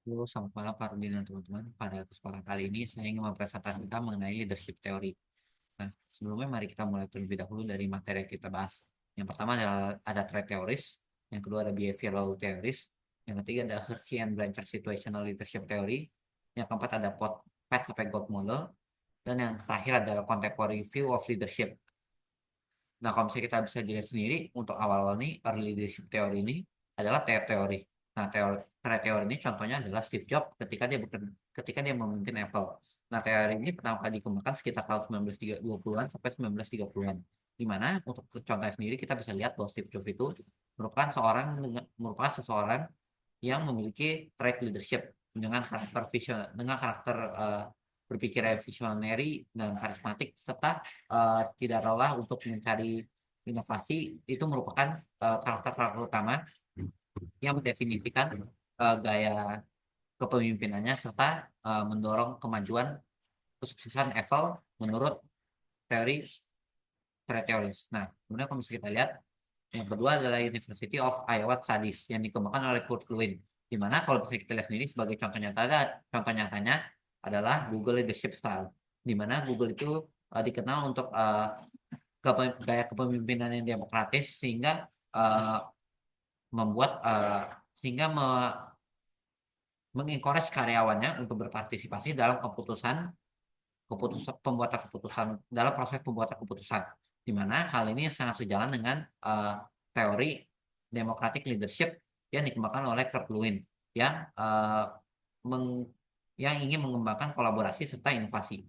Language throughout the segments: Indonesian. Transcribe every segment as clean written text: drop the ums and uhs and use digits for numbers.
Halo, selamat malam Pak Rudi dan teman-teman. Pada kesempatan kali ini saya ingin mempresentasikan mengenai leadership theory. Nah, sebelumnya mari kita mulai terlebih dahulu dari materi yang kita bahas. Yang pertama adalah ada trait theories, yang kedua ada behavioral theories, yang ketiga ada Hershey and Blanchard situational leadership theory, yang keempat ada PAT sampai GOT model, dan yang terakhir adalah contemporary view of leadership. Nah, kalau misalnya kita bisa dilihat sendiri, untuk awal-awal nih, early leadership theory ini adalah teori. Nah, teori ini contohnya adalah Steve Jobs ketika dia memimpin Apple. Nah, teori ini pertama kali dikembangkan sekitar tahun 1920-an sampai 1930-an. Di mana untuk contohnya sendiri kita bisa lihat bahwa Steve Jobs itu merupakan seseorang yang memiliki trait leadership dengan karakter berpikir visionary dan karismatik serta tidak lelah untuk mencari inovasi. Itu merupakan karakter-karakter utama yang mendefinisikan gaya kepemimpinannya serta mendorong kemajuan kesuksesan Apple menurut teori teoris. Nah, kemudian kalau misalnya kita lihat yang kedua adalah University of Iowa Studies yang dikembangkan oleh Kurt Lewin. Di mana kalau bisa kita lihat sendiri sebagai contoh nyatanya adalah Google Leadership Style. Di mana Google itu dikenal untuk gaya kepemimpinan yang demokratis sehingga uh, membuat sehingga mengencourage karyawannya untuk berpartisipasi dalam keputusan dalam proses pembuatan keputusan, di mana hal ini sangat sejalan dengan teori democratic leadership yang dikembangkan oleh Kurt Lewin yang uh, meng, yang ingin mengembangkan kolaborasi serta inovasi.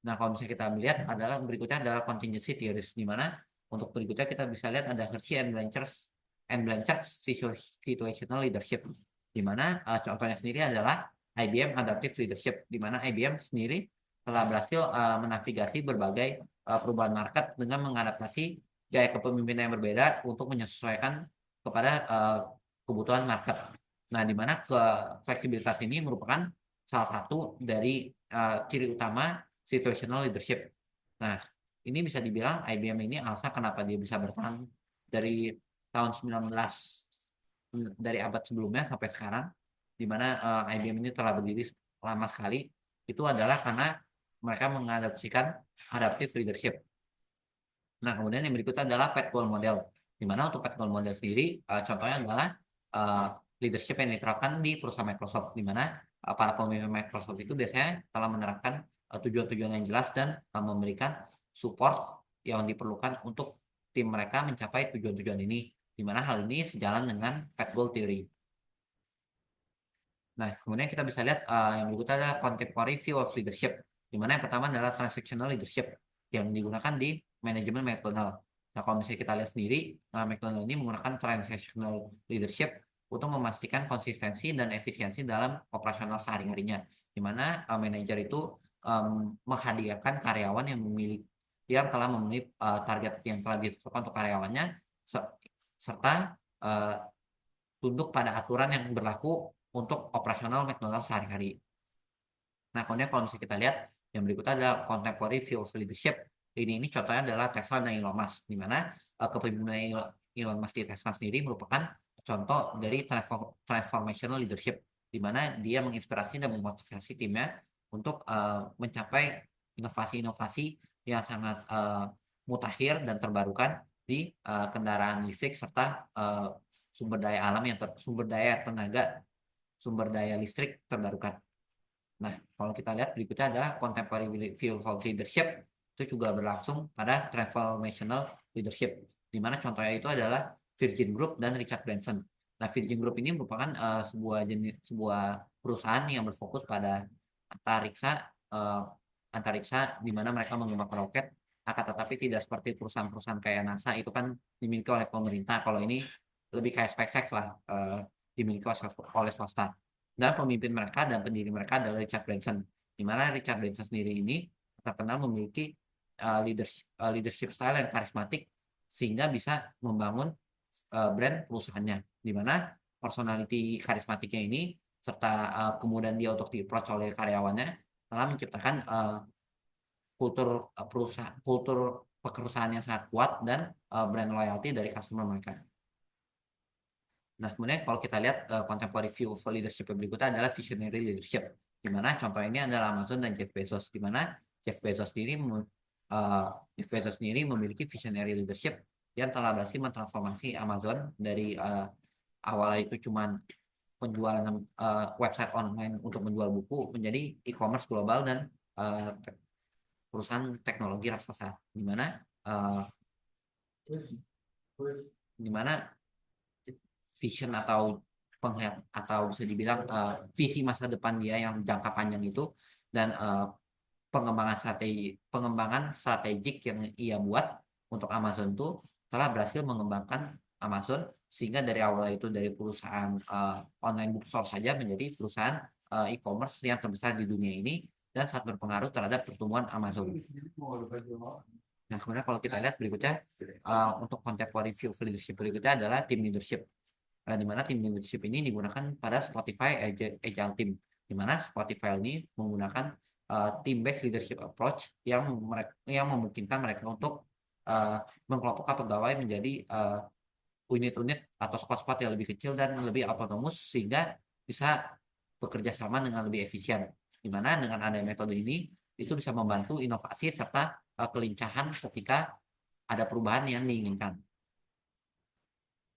Nah, kalau misalnya kita melihat adalah berikutnya adalah contingency theories, di mana untuk berikutnya kita bisa lihat ada Hershey and Blanchard situational leadership, di mana contohnya sendiri adalah IBM adaptive leadership, di mana IBM sendiri telah berhasil menavigasi berbagai perubahan market dengan mengadaptasi gaya kepemimpinan yang berbeda untuk menyesuaikan kepada kebutuhan market. Nah, di mana fleksibilitas ini merupakan salah satu dari ciri utama situational leadership. Nah, ini bisa dibilang IBM ini alasan kenapa dia bisa bertahan dari tahun 19 dari abad sebelumnya sampai sekarang, di mana IBM ini telah berdiri lama sekali, itu adalah karena mereka mengadopsikan adaptive leadership. Nah, kemudian yang berikutnya adalah Pat Goal Model, di mana untuk Pat Goal Model sendiri, contohnya adalah uh, leadership yang diterapkan di perusahaan Microsoft, di mana para pemimpin Microsoft itu biasanya telah menerapkan tujuan-tujuan yang jelas dan memberikan support yang diperlukan untuk tim mereka mencapai tujuan-tujuan ini, di mana hal ini sejalan dengan Pat Goal Theory. Nah, kemudian kita bisa lihat yang berikutnya adalah contemporary view of leadership, di mana yang pertama adalah transactional leadership yang digunakan di manajemen McDonald. Nah, kalau misalnya kita lihat sendiri, McDonald ini menggunakan transactional leadership untuk memastikan konsistensi dan efisiensi dalam operasional sehari-harinya, di mana manajer itu menghadiahkan karyawan yang telah memenuhi target yang telah ditetapkan untuk karyawannya, serta tunduk pada aturan yang berlaku untuk operasional McDonald's sehari-hari. Nah, kemudian kalau misalnya kita lihat yang berikutnya adalah contemporary view of leadership. Ini contohnya adalah Tesla dan Elon Musk, di mana kepemimpinan Elon Musk di Tesla sendiri merupakan contoh dari transformational leadership, di mana dia menginspirasi dan memotivasi timnya untuk mencapai inovasi-inovasi yang sangat mutakhir dan terbarukan di kendaraan listrik serta sumber daya tenaga, sumber daya listrik terbarukan. Nah, kalau kita lihat berikutnya adalah contemporary view of leadership, itu juga berlangsung pada transformational leadership, di mana contohnya itu adalah Virgin Group dan Richard Branson. Nah, Virgin Group ini merupakan sebuah perusahaan yang berfokus pada antariksa, uh, antariksa di mana mereka mengembangkan roket, akan tetapi tidak seperti perusahaan-perusahaan kayak NASA itu kan dimiliki oleh pemerintah. Kalau ini lebih kayak SpaceX lah, dimiliki oleh swasta. Dan pemimpin mereka dan pendiri mereka adalah Richard Branson, di mana Richard Branson sendiri ini terkenal memiliki leadership style yang karismatik sehingga bisa membangun brand perusahaannya, di mana personality karismatiknya ini serta kemudian dia untuk di-approach oleh karyawannya telah menciptakan kultur perusahaan yang sangat kuat dan brand loyalty dari customer mereka. Nah, kemudian kalau kita lihat contemporary view of leadership berikutnya adalah visionary leadership, di mana contoh ini adalah Amazon dan Jeff Bezos, di mana eh, Jeff Bezos sendiri memiliki visionary leadership yang telah berhasil mentransformasi Amazon dari awalnya itu cuman penjualan website online untuk menjual buku menjadi e-commerce global dan eh, perusahaan teknologi raksasa, di mana eh, di mana vision atau atau bisa dibilang visi masa depan dia yang jangka panjang itu dan pengembangan strategik yang ia buat untuk Amazon itu telah berhasil mengembangkan Amazon sehingga dari awal itu dari perusahaan online bookstore saja menjadi perusahaan e-commerce yang terbesar di dunia ini dan sangat berpengaruh terhadap pertumbuhan Amazon. Nah, kemudian kalau kita lihat berikutnya untuk contemporary view of leadership berikutnya adalah team leadership. Di mana tim leadership ini digunakan pada Spotify Agile Team, di mana Spotify ini menggunakan team based leadership approach yang memungkinkan mereka untuk mengkelompokkan pegawai menjadi unit-unit atau squad-squad yang lebih kecil dan lebih otonomus sehingga bisa bekerja sama dengan lebih efisien. Di mana dengan adanya metode ini itu bisa membantu inovasi serta kelincahan ketika ada perubahan yang diinginkan.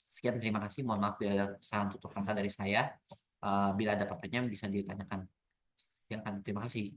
Sekian, terima kasih. Mohon maaf bila ada kesalahan tutur kata dari saya. Bila ada pertanyaan bisa ditanyakan. Sekian, terima kasih.